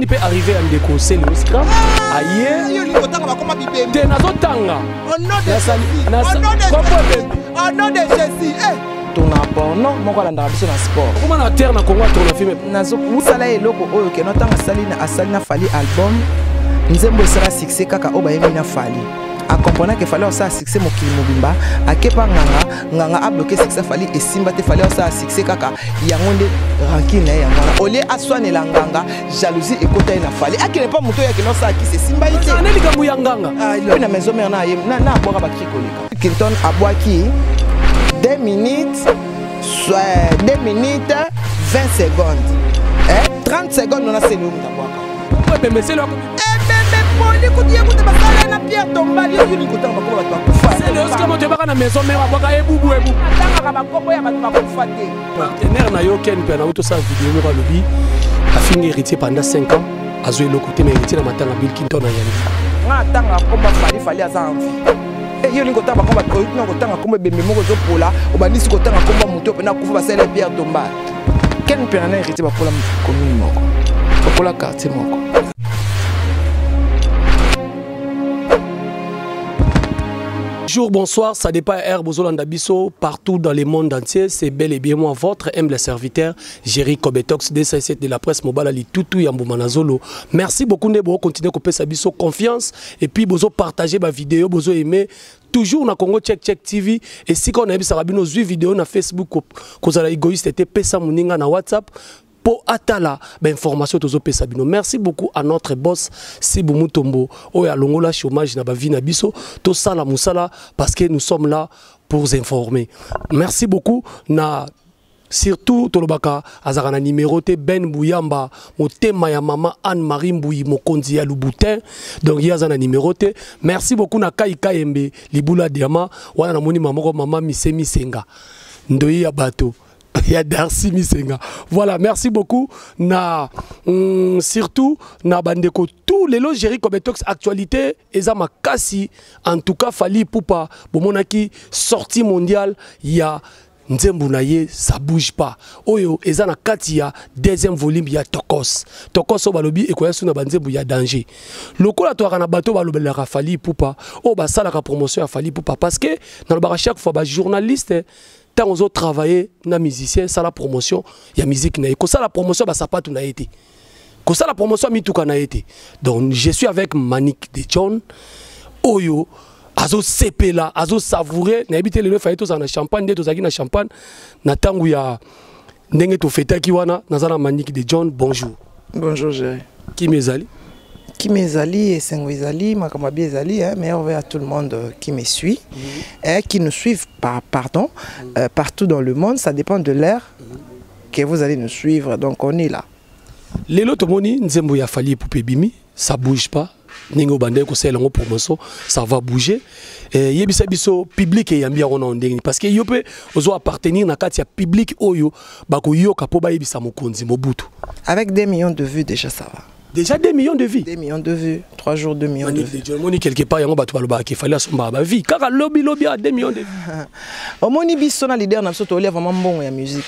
Il peut arriver à me décousser le scrap. Aïe. T'es nazo tanga. Au nom de Jésus. Tourna porno, mon gars dans le sport. Comment la terre na Congo tourna film? Nazo usala eloko oyo ke notanga asali fali album. Nzembo sera succès kaka oba yemina fali. A comprendre que fallait ça succès mokili mobimba, a kepa nganga a bloqué succès fali et simba te fallait ça succès kaka yangonde ranking na yangana. Olé aswane la nganga, jalousie et kota ina fali. A kene pas moto ya ke no ça qui c'est simba ite. Na lika mu yanganga. Ah il na maison mère na boka ba krikoleka. Clinton abwaki 2 minutes 20 secondes. 30 secondes on a c'est nous d'abwaka. Ouais mais c'est là. C'est le Oscar Monte Baka na maison mais Baka ebubu. Partenaire na yo ken pe na auto sa vidéo mo lobi a fini héritier pendant 5 ans a joué le côté mais héritier na matanga Bill Clinton na yani. Na tanga komba fali aza envie. Et yo lingo tanga komba ko na ko tanga komba bembe moko zo pola obandisi ko tanga komba moto pe na kufa ba sele Pierre Tomba. Ken pe na héritier ba pola commune moko. Ba pola quartier moko. Bonjour, bonsoir, ça dépend Air Bozolanda Bisso, partout dans le monde entier. C'est bel et bien moi, votre humble serviteur, Jerry Kobetox, DSS de la presse mobile, Ali Toutou Yamboumanazolo. Merci beaucoup de continuer à couper sa bisso confiance et puis bozo partager ma vidéo, bozo aimer. Toujours na Congo Check TV et si on a vu ça nos vidéos na Facebook, qu'on a égoïste était pesa muninga na WhatsApp. Pour atala information tozo pesabino. Merci beaucoup à notre boss Sibou Mutombo oya longola chômage na ba vie na biso to sala musala parce que nous sommes là pour vous informer. Merci beaucoup na surtout tolobaka azara na numéro te Ben Bouyamba motema ya mama Anne-Marie Mbouyi mokonzi ya Lubutin donc yaza na numéro te. Merci beaucoup na Kai Kaembe Libula Diama wana na moni mama Misemi Senga Ndoyi ya bato. Il y a Darcy Misenga. Voilà, merci beaucoup. Surtout, na bandeko tous les lots Jerry Kobetox actualité ezama kasi en tout cas Fali Poupa bomonaki sortie mondiale il y a Nzembo naye ça bouge pas. Oyo ezana katia deuxième volume il y a Tokos. Tokos o balobi ekoya suna banzembo ya danger. Lokola to na bato balobela Fali Poupa o ba sala ka promotion ya Fali Poupa parce que dans le bar chaque fois ba journaliste tant on travailler na musicien ça la promotion il y a musique na ko ça la promotion ba sapatu na été ko ça la promotion mituka na été donc je suis avec Manik de John oyo azo sepela azo savourer na habité le faito za na champagne de tozaki na champagne na tangu ya ndenge to fetaki wana nazana Manik de John bonjour. Bonjour Jerry. Qui mezali? Qui m'ezali et Senguizali, Makamabi ezali, mais à tout le monde qui me suit, qui nous suivent partout dans le monde, ça dépend de l'heure que vous allez nous suivre, donc on est là. Les lots moni Nzembo ya Fali Poupa bimi, ça bouge pas. Ningo bande ko sela ngo promotion, ça va bouger. Et yebisa biso public et yambia on ndenge parce que yope ozo appartenir na kati ya public oyo bako yoka po ba yebisa mokonzi Mobutu. Avec 2 millions de vues déjà ça va. Déjà 2 millions de vues. 2 millions de vues. 3 jours, 2 millions de vues. Moni quelque part, il y a qu'il fallait ma vie. Car lobby à 2 millions de vues. Au moni bisona leader n'a pas vraiment bon ya musique.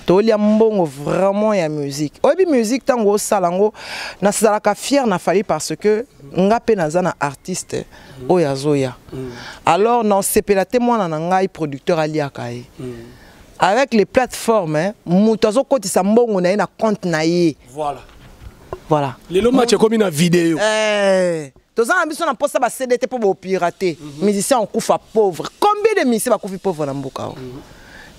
Toli bon vraiment ya musique. Obi musique tango salango na salaka fier na fali parce que ngape nazana artiste oya zoya. Alors non sepela témoin na ngai producteur aliakai. Avec les plateformes mutazo koti sa mbongo na ina compte na ye. Voilà. Voilà. Les matchs comme une vidéo. Tous les ambitions n'ont pas ça CDT pour pirater. Musiciens on couvre pauvre. Combien de musiciens couvre pauvre dans Mboka?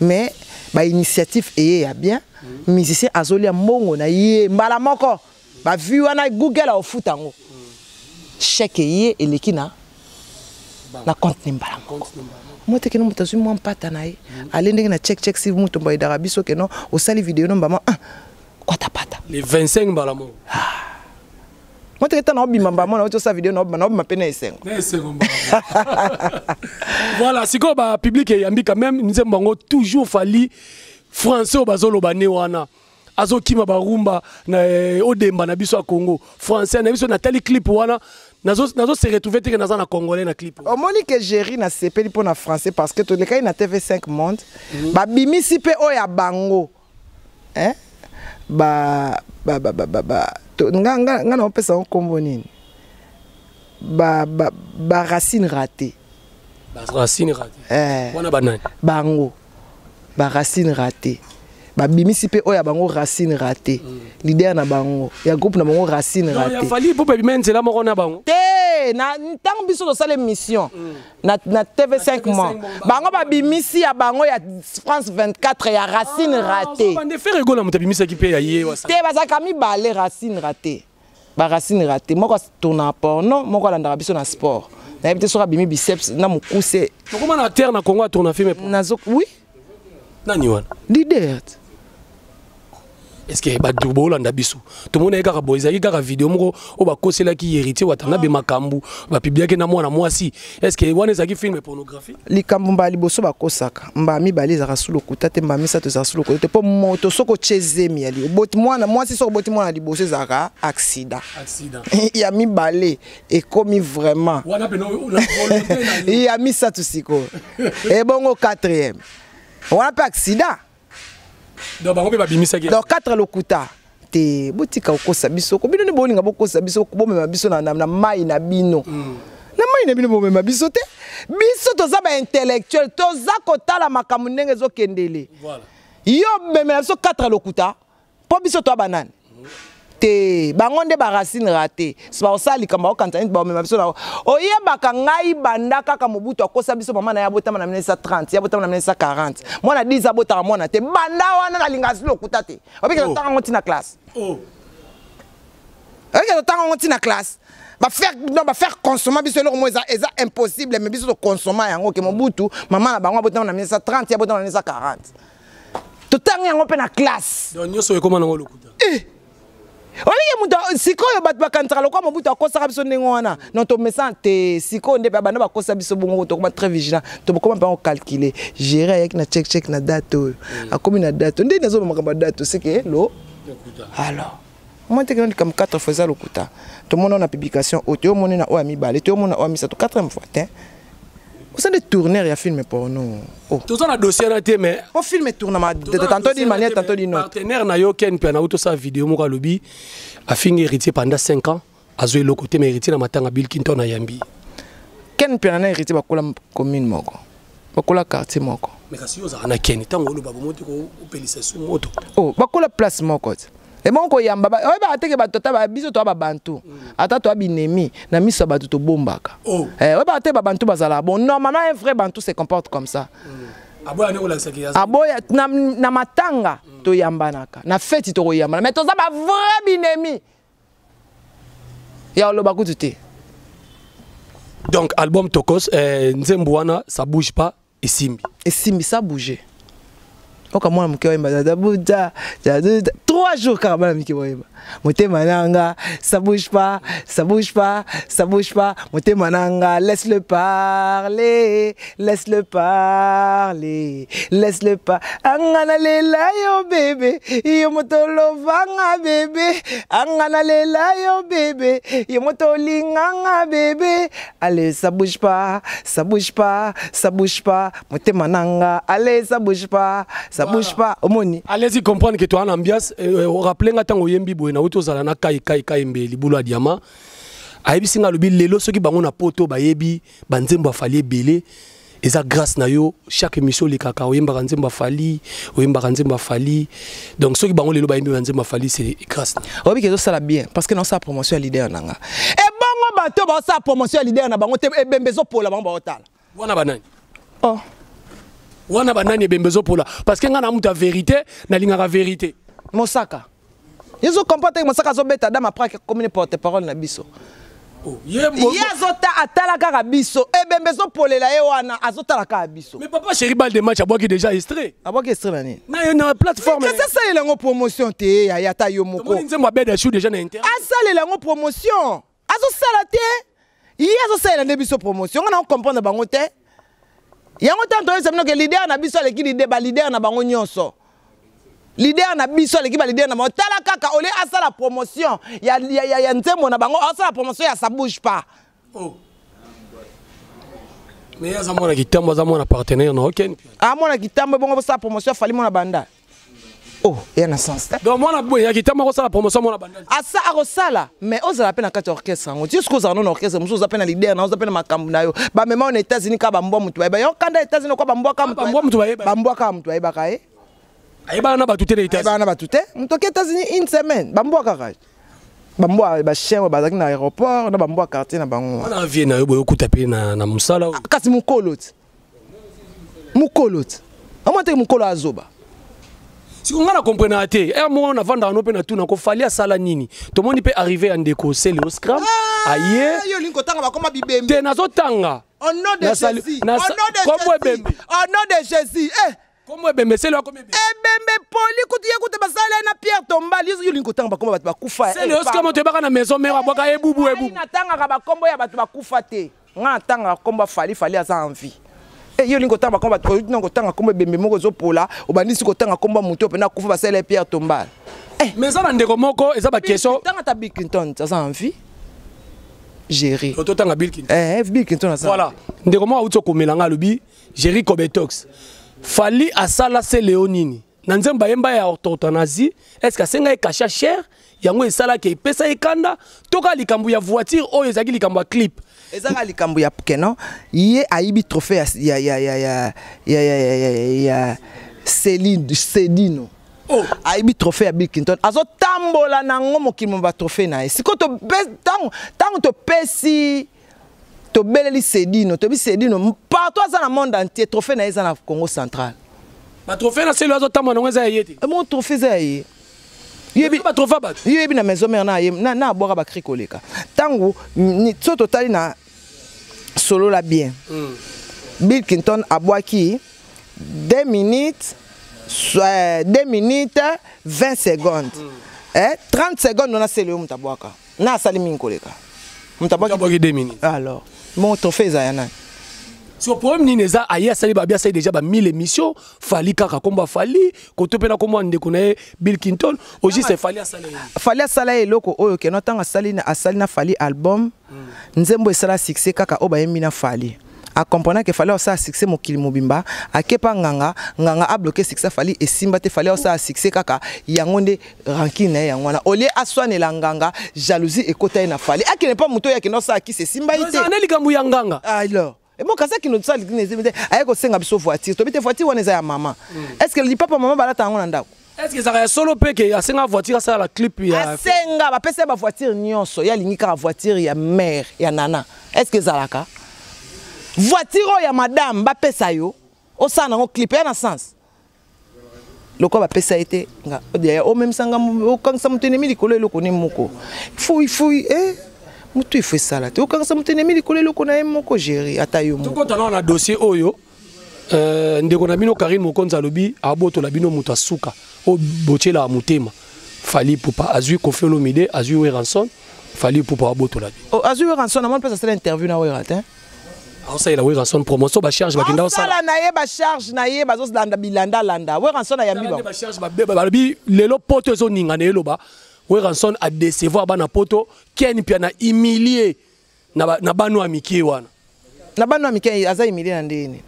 Mais bah initiative est bien. Musiciens azoli mbongo na ye mbala moko. Ba vu wana Google au foot ango. Chèque ye elekina na compte mbala moko. Moi te que nous t'as moi pata na ye. Aller ndenge na check si vous tombe d'Arabie que non au sali vidéo non bama les 25 balamo. Moi tu es en hobby mamba moi tu sa vidéo non ma peine est voilà si quoi ba public et yambi quand même nous avons toujours fallu français au bazolo bané wana azo kima barumba na odemba na biso Congo français na biso na tali clip wana nazo se retrouver te na congolais na clip au monique Jerry na sepeli pour na français parce que tous les cas na TV5 monde ba bimisi pe o ya bango hein nga na opesa nkombo nini ba racine ratée. Racine ratée. Wana banani? Bango. Ba racine ratée. Ba bimisi pe oya bango racine ratée. Leader na bango. Ya groupe na bango racine ratée. Non, ya fali pour bimenze la moko na bango. Te na tant biso to sala émission na TV5 mois. Bango ba bimisi ya bango ya France 24 ya racine ratée. Ba ne faire rigolo muta bimisi ki pe ya ye wasa. Te bazaka mi balé racine ratée. Ba racine ratée. Moko tourna porno, moko la biso na sport. Na ebite so bimi biceps na mukuse. Comment na terre na Congo tourna film nazo oui. Nani wana? Leader. Est-ce que ba dubo landa biso? Tout le monde eka boiza eka vidéo moko o ba kosela ki héritier watanga be makambu ba publier na mwana mwasi. Est-ce que wana ezaki film pornographie? Likambu mba liboso ba kosaka. Mba mi bali za rasulu kutate mba mi sa to za rasulu kutate po moto soko chezemi ali. Boti mwana mwasi soko boti mwana liboso zaka accident. Accident. Ya mi balé et comme vraiment. Wana pe no volonté na. Ya mi sa to siko. Et bongo 4e. Wana pe accident. Donc bango pe ba bimisa ki. Donc 4 lokuta. Te botika okosa biso ko bino ne bolinga bokosa biso ko bomema biso na mai na bino. Na mai na bino bomema biso te. Biso toza ba intellectuel toza kotala makambo ndenge ezokendele. Voilà. Yo memela biso 4 lokuta. Po biso to banane. Te bango nde ba racine ratée. Spa osali kamba okanta nti ba memela biso na. Oyebaka ngai banda kaka Mobutu akosa biso mama na ya botama na 1930, ya botama na 1940. Mwana 10 abota mwana te banda wana na linga lokuta te. Obike tanga ngoti na classe. Oh. Obike tanga ngoti na classe. Ba faire consommer biso le mo eza impossible mais biso to consommer yango ke Mobutu mama na bango botama na 1930, ya botama na 1940. To tanga yango pe na classe. Donc nyoso ekoma na lokuta. Oye muta sikoyo bat bakantara lokwa Mobutu akosa biso ndenge wana non to mesante sikoyo nde bana bakosa biso bongo to koma très vigilant to koma pas calculer gérer avec na check na date akomi na date nde nazo makamba date c'est que lo alors moi te kana comme 4 fois ça lokuta to mona na publication auto mona na o ami balé to mona o ami ça to 4e fois hein vous savez tourner ya film porno oh tout ça na dossier na té mais on filme tournement tantôt d'une manière tantôt d'une autre partenaire na yo ken pe na auto sa vidéo moko lobi a fini héritier pendant 5 ans azo le côté mais héritier na matanga Bill Clinton na yambi ken pe na héritier bakola commune moko bakola quartier moko mais kasi yo za na ken tango lo babo moto ko pelisa su moto oh bakola place moko et bon ko yamba ba ba teke ba tota ba biso to ba bantu ata to binemi na miso ba to bombaka ba te ba bantu bazala bon normalement un vrai bantu se comporte comme ça aboya ne ko la saki aboya na matanga to yambanaka na fête to ko yamba mais to za ba vrai binemi ya lo ba kututé. Donc album Tokos Nzembo wana ça bouge pas et simbi ça bouger. Oka mwana mke wa mbada buda 3 jours karabana mke wa mba motema nanga ça bouge pas motema nanga laisse-le parler angana lela yo bébé yo motolo vanga bébé angana lela yo bébé yo motolinganga bébé allez ça bouge pas motema nanga allez ça bouge pas omoni allez-y comprendre que toi en ambiance rappeler nga tango yembi boye na auto zala na kai mbeli bulo diama ayebi singa lobi lelo soki bango na poto bayebi banzembo afali ebele eza grâce na yo chaque émission likaka oyemba nzembo afali donc soki bango lelo bayembi banzembo afali c'est grâce obi ke zo sala bien parce que non ça promotion leader nanga e bango bato ba sa promotion leader na bango te ebembezo pola bango ba otala wana banani wana banani ebembezo pola parce que nga na muta vérité na lingaka vérité Mosaka. Ils ont comporté Mosaka zo beta dama après comme une porte-parole na biso. Oh, Yazota atala kaka biso e bembezo polela ye wana azota la kaka biso. Mais papa chéri bal de match aboki déjà extrait. Aboki extrait nani? Na une plateforme. Qu'est-ce ça la promotion te ya ta yo moko. Moi nzemba beda chou déjà na internet. Ah ça la promotion. Azo sala te. Yazo sala na biso promotion. On comprendre bango te. Yango tanto yo semino ke leader na biso leki leader na bango nyonso. Leader na biso l'équipe leader na mo tala kaka olé asa la promotion ya Nzembo na bango asa la promotion ya ça bouge pas. Oh. Mais ya zamona kitambo zamona partenaire na aucun. Ah mona kitambo bongo sa promotion fali mona banda. Oh, il y a un sens. Donc moi il y a qui t'a marqué la promotion moi la bande. Ah ça à là, mais on a peine à 4 orchestres. On dit ce qu'on a un orchestre, on a peine à leader, on a peine à makambu na yo. Ba même aux États-Unis ka bambo mutu. Ba yo kanda États-Unis ko bambo ka mutu. Bambo ka mutu ba kae. Ay ba na ba tuté les États-Unis. Ba na ba tuté. Mutu aux États-Unis une semaine. Bambo ka kae. Bambo ba chien ba zaki na aéroport, na bambo quartier na bango. On a vie na yo boyo kutape na musala. Kasi mukolot. Mukolot. On te mukolo azoba. Si on a compris na té, moi on a vendre en open tout na ko fali à sala nini. Tout le monde peut arriver en déco c'est le scrum. Aïe. Yo linko tanga ba koma bibembe. Té nazo tanga. Au nom de Jésus. Au nom de Jésus. Eh. Comment bembe c'est là comme bembe. Eh bembe poli kuti yekuta basala na Pierre Tombali yo linko tanga ba koma ba kufa. C'est le scrum te baka na maison mère boka ebubu ebubu. Na tanga ka ba kombo ya batu ba kufa te. Nga tanga komba fali asa envie. Yo lingo tanga komba to lingo tanga komba bembe moko zo pola obandisi ko tanga komba muto pe na kufa basala Pierre Tombal. Mais ça ndeko moko eza ba question tanga ta Bill Clinton ça envie gérer to tanga Bill Clinton. Bill Clinton ça voilà ndeko moko utso komelanga lobi Jerry Kobetox fali asala c'est Léonini na nzemba yemba ya orthothanasie est-ce que senga e cacha cher yango esala ke pesa ekanda toka likambu ya voiture oyo ezaki likambu ya clip. Ezanga likambu ya Keno ye aibi trophée ya Cédino. Oh, aibi trophée ya Bill Clinton. Azo tambola na ngomo kimo ba trophée na. Siko to tango to pesi to beleli Cédino, to bi Cédino partout dans le monde entier trophée na eza na Congo central. Ba trophée na c'est azo tambola na eza yete. Mon trophée za ye. Yebi ba trophée ba. Yebi na maison mère na boka ba krikoleka. Tango ni soto tali na solo la bien. Bill Clinton a boaki 2 minutes 20 secondes. 30 secondes on a c'est le mutaboaka. Na sali minkoleka. Mutaboaka 2 minutes. Alors, mon trophée za yana. Si au problème nineza aya sali ba bia sali déjà ba 1000 émissions, fali kaka komba fali, ko topela komba ndeko na Bill Clinton, oji c'est fali asala. Fali asala eloko oyo ke no tanga asali na fali album. Nzembo esala succès kaka oba yemina fali. A comprendre que fallait aussi succès mokili mobimba akepa nganga a bloqué succès fali et simba te fallait aussi succès kaka yangonde ranking na yangwana olie aswane la nganga jalousie et kota na fali akene pas muto ya kino sa ki se simba ite na likambu ya nganga alors et moi quand ça qui nous ça les ayeko senga biso voiture to bite voiture wana za ya mama est-ce que le papa maman balata ngona ndako est-ce que ça va solo peke ya senga voiture ça la clip ya senga ba pesa ba voiture nyonso ya lingika voiture ya mère ya nana est-ce que zalaka voiture ya madame ba pesa yo o sana ngo clip ya na sens loko ba pesa été nga o même sanga o kangsa mutenemi likolo eloko ni moko fui mutu ifo sala te o kangsa mutenemi likolo eloko na moko gérer ata yo moko to na dossier oyo ndeko na bino Karine Mokonza lobi aboto la bino mutu asuka o botela mutema fali pupa azui Kofelo Mide azui Weranson fali pupa aboto la o azui Weranson na mon place à l'interview na Werat alors ça il a Weranson promotion ba charge ba kinda o sala na ye ba charge na ye bazos landa bilanda Weranson ya mbi ba charge ba lobi lelo poto zo ninga na eloba Weranson a décevoir bana poto ken pia na humilier na banu amiki wana na banu amiki aza humilier na ndeni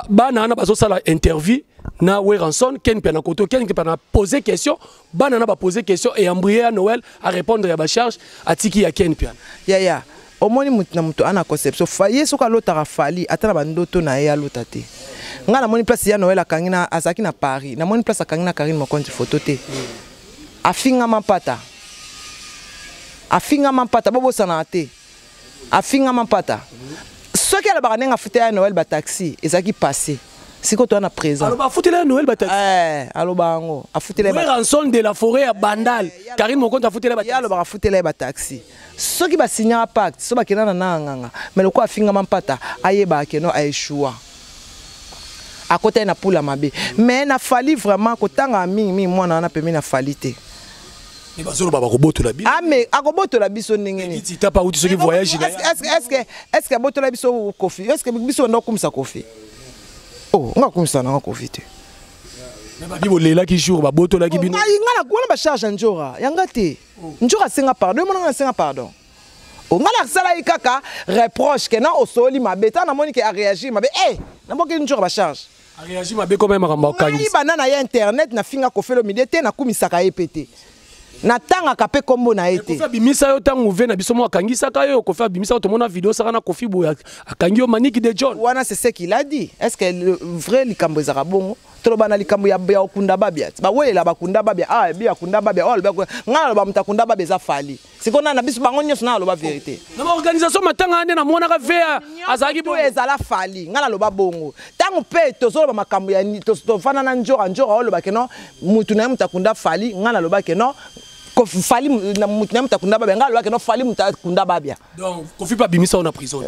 bana na bazo sala interview na Weranson ken pia na koto ken pia na poser question bana na ba poser question et embryer à Noël à répondre à ba charge atiki ya ken pia ya omoni mutu na mutu ana conception faye soka lotara fali atana bandoto na ya lotate nga na moni place ya Noël akangina azaki na Paris na moni place akangina Karine Mokonzi photo te afinga mapata bobo sana te afinga mapata soki ala bakanenga fute ya Noël ba taxi ezaki passé siko to na présent alors ba futela ya Noël ba taxi alo bango afutela ba Ranson de la forêt à Bandal Karine Mokonzi afutela ba taxi alo ba futela ba taxi soki ba signa pacte so ba kenana na nganga mais loko afinga mapata ayeba keno aeshua à côté na pula mabe mais na fali vraiment ko tanga mingi mwana na pemi na fali te mais bazolo baba ko botola biso mais akobotola biso ndengeni ti tapa uti soki voyage est-ce que botola biso kofi est-ce que biso ndo kumisa kofi oh nga kumisa na kofi te mais ba bibo lela ki jour ba botola ki bino ngana kona ba charge njora yanga te njora senga pardon mona senga pardon o ngana sala ikaka reproche que na osoli mabeta na moni que a réagir mabe na boki njora ba charge réagit mabe comme même ngai banana ya internet na finga kofelo midete na kumisaka epete na tanga kapé kombo na été kofi bimisa yo tango ve na biso mo akangisaka yo kofi bimisa to mona vidéo saka na kofi boya akangi yo Maniki de John wana c'est ce qu'il a dit. Est-ce que le vrai likambo ezaka bongo to bana likambo ya okunda babia ba wela bakunda babia ah bia kunda babia oh ngalo ba mutakunda babia za fali sikona na biso bango nyos na loba vérité na organisation matanga ande na mona ka ve azaki bo ezala fali ngala loba bongo tango pe tozo ba makambo ya to fana na njora o loba keno mutu na mutakunda fali ngala loba keno ko fali na mutu na mutakunda babia ngala loba keno fali mutakunda babia donc kofi pa bimisa on a prison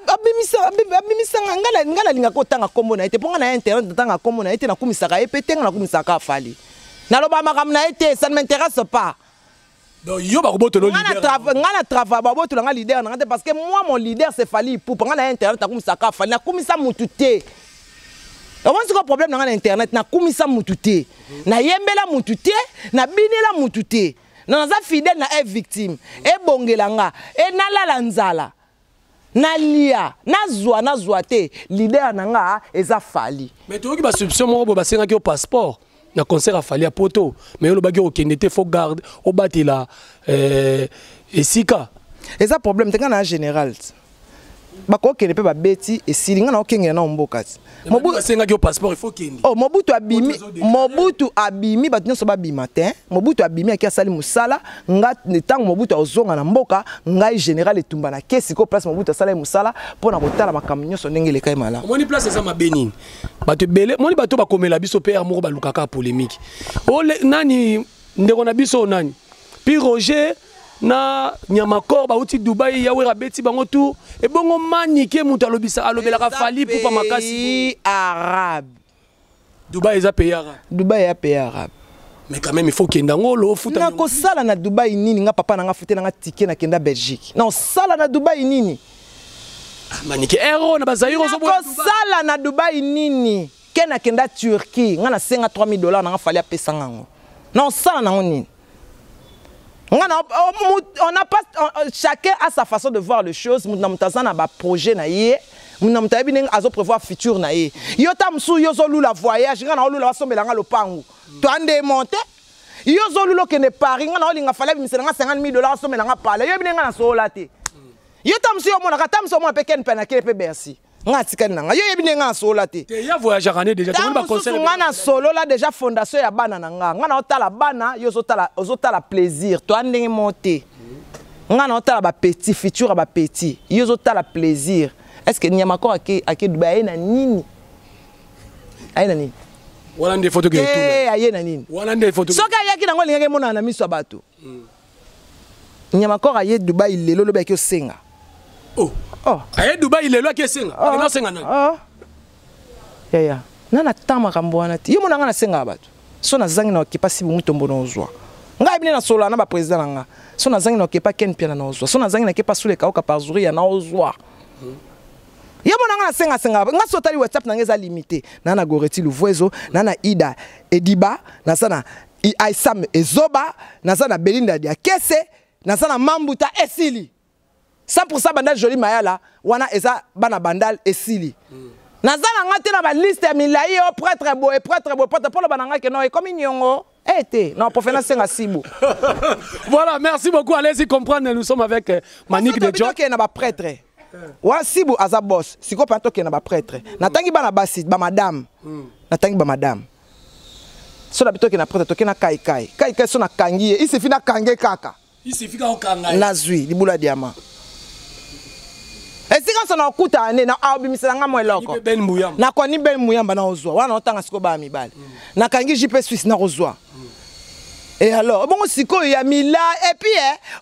abimisa ngala linga ko tanga kombo na été ponga na internet tanga kombo na été na kumisaka epete na kumisaka fali na loba makambo na été ça ne m'intéresse pas. donc yo ba roboto lo leader ngana travail ba roboto nga leader na parce que moi mon leader c'est Fally pour nga na internet na kumisaka fali na kumisa mutu te. On a un problème dans internet na kumisa mutu te na yembela mutu te na binela mutu te na za fidèle na est victime e bongelanga e nalala nzala na lia na zwa te leader nanga eza Fally. Mais tu ba subvention mo ba senga ki au passeport na concert a Fally a poto mais lo bagi o kendete faut garde o batila esika eza problème te na général bako kene pe ba beti e silinga na okenge na mboka mobutu senga ki au passeport il faut kende oh mobutu abimi batunyo so ba bimatin mobutu abimi akia sali musala nga netango mobutu ozonga na mboka ngai général etumba na kesi ko place mobutu sala musala pona kotala makamnyo so ndenge le kai mala moni place eza mabeni bato bele moni bato ba komela biso père moko ba lukaka polémique o nani ndeko na biso nani puis Roger na Nyamakor ba uti Dubai ya wera beti bango tout et bongo Maniki mutu alobisa alobelaka Fally pour pa makasi arabe Dubai eza pays arabe Dubai ya pays arabe mais quand même il faut kenda ngolo futa na ko sala na Dubai nini nga papa na nga futa na ticket na kenda Belgique non sala na Dubai nini Maniki euro na bazairo zo ko sala na Dubai nini kena kenda Turquie nga na senga $3000 na nga Fally apesa ngango non sala na nini. On n'a pas chacun a sa façon de voir les choses. Nous avons un projet na yé. Nous avons un prévoir futur na yé. Yo tamsu yo zolu la voyage. Nga na olu la sombe langa lopangu. To ande monte. Yo zolu lo kene Paris. Nga na oli nga fala bimisela nga $50,000 sombe langa pala. Yo bine nga na so late. Yo tamsu yo mona katamsu mo peken pena kele pe Bercy. Nga tikani nanga. Yo bine nga so late. Te ya voyage année déjà. Tu ba conseil. Nga na solo la déjà fondation ya bana nanga. Nga na otala bana yo zotala plaisir. To ande monte. Nga na otala ba petit futur ba petit. Yo zotala plaisir. Est-ce que Nyamakor ake Dubai na nini? Aina nini? Wala nde photo ke tuna. Aina nini? Wala nde photo. Soka yaki nango lingake mona na miso bato. Nyamakor aye Dubai lelo lo ba ke senga. Oh. Oh. Aye Dubai lelo ke senga. Akina senga nani? Ah. Ya. Nana tama kamboana ti. Yo mona nga na senga bato. So na zangi na okipa sibu mutombo na ozwa. Nga bine na solo na ba president nga. So na zangi na okipa ken pia na ozwa. So na zangi na kepa sule kaoka par jour ya na ozwa. Yamona nga senga nga sotali WhatsApp na ngeza limité nana goreti luvoezo nana Ida Ediba na sana Aisam Ezoba na sana Belinda dia kese na sana Mambuta esili 100% bandal joli mayala wana eza bana bandal esili na sana ngate na ba liste ya milai o prêtre boy pour le bananga ke no e comme nyongo été non pour faire senga sibu. Voilà, merci beaucoup, allez-y comprendre, nous sommes avec Maniki de John. OK na ba prêtre wa sibu aza boss siko panto ke na ba prêtre natangi bana basi ba madame natangi ba madame so na bitoke na prêtre toke na kai so na kangi il suffit na kange kaka il suffit ka okanga na zui libula diamant esika so na okuta ane na abimisela nga mo eloko na ko ni ben muyamba na ozwa wana otanga siko ba mibale na kangi JP Suisse na ozwa. Et alors, bon, siko ya mila et puis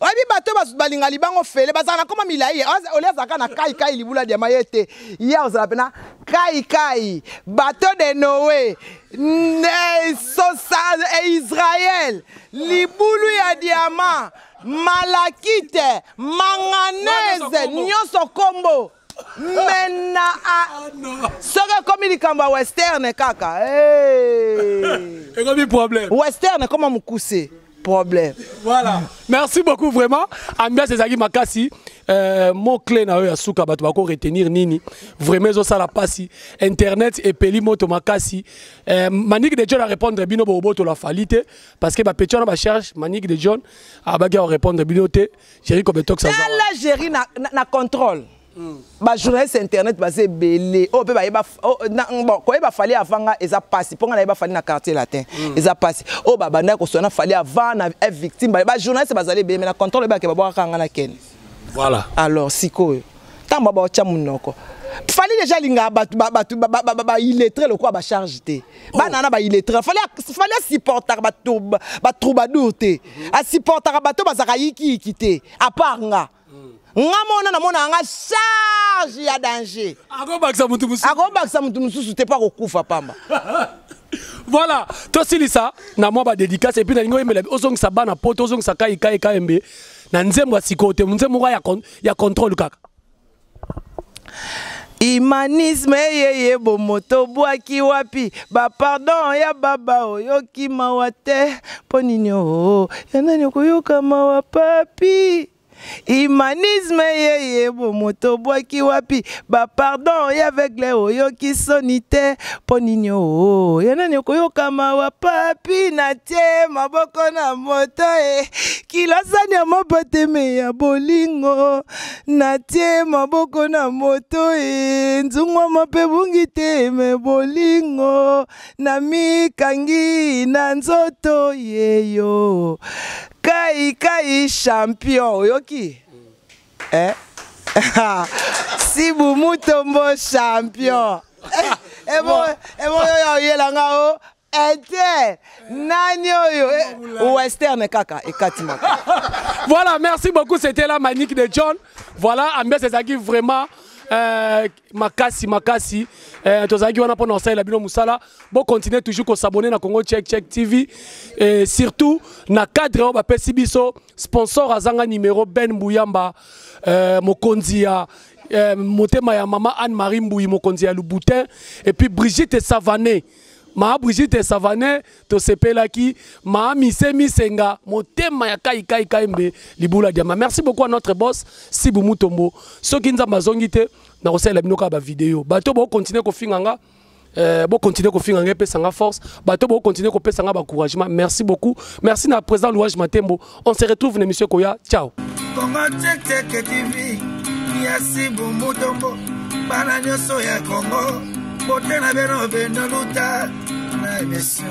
obi bato balinga libango fele bazana koma mila ye ole zaka na kai libula dia mayete ya ozala pena kai bato de Noé et Israël libulu ya diamant malakite manganese nyoso kombo mena soka komi likamba western kaka et comme problème western comment mukuse problème voilà merci beaucoup vraiment ambiance ezaki makasi mot clé na yo ya suka bato bako retenir nini vraiment zo sala pasi internet et peli moto makasi Manique de John a répondre bino boboto la falite parce que ba petio na ba cherche Manique de John a ba répondre bino te Jerry Kobetox ça la Jerry na contrôle ba journaliste internet basé belé oh pe ba bon ko ba fallait avant eza passe pour nga ba fallait na quartier latin eza passe oh ba banda ko sona fallait avant na victime ba journaliste bazali belé mais na contrôle ba ke ba boka kanga na ken. Voilà. Alors, siko. Tant baba o chamunoko. Fallait déjà linga il est très le quoi ba charge té. Ba nana ba il est très fallait supporter ba troubadour té. A supporter ba to bazaka yiki kité. A part nga. Nga mona na mona nga charge ya danger. Ako baksa mutu mususu té pas ko kufa pamba. Voilà, toi Silisa, na moi ba dédicace et puis na lingo yemela ozong sa bana poto ozong sa kai mbe na nzembo sikote nzembo ya contrôle kaka. Imanisme yeye bomoto bwaki wapi ba pardon ya baba oyoki mawate poninyo yanani koyoka mawa papi. Imanisme yeye bomoto bwaki wapi ba pardon ya vegle oyoki sonite poninyo yanani koyoka mawa papi na tie maboko na moto kilasani ya maboteme ya bolingo na tie maboko na moto nzungwa mape bungi te me bolingo na mikangi na nzoto yeyo kai champion yoki Sibu Mutombo champion yo yelanga o ete nani oyo western kaka ekatima. Voilà, merci beaucoup, c'était la Manique de John. Voilà, ambiance ezaki vraiment makasi tozaki wana pona osala bino musala bon continuer toujours ko s'abonner na Congo Check TV et surtout na cadre ba pesi biso sponsor azanga numéro Ben Mbuyamba mokonzi ya motema ya mama Anne-Marie Mbouyi mokonzi ya Lubutin et puis Brigitte Savané. Ma Brigitte Savané to sepelaki ma misemi senga motema ya kai mbe libula diama. Merci beaucoup à notre boss Sibu Mutombo. Soki nzamba zongite na kosala binoka ba vidéo. Bato bo continuer ko finganga bon continuer ko finganga pesa nga force. Bato bo continuer ko pesa nga ba encouragement. Merci beaucoup. Merci na président Louage Matembo. On se retrouve dans l'émission Koya. Ciao. Congo Check TV. Ya Sibu Mutombo. Bana nyoso ya Congo. Bote na beno beno luta na emission.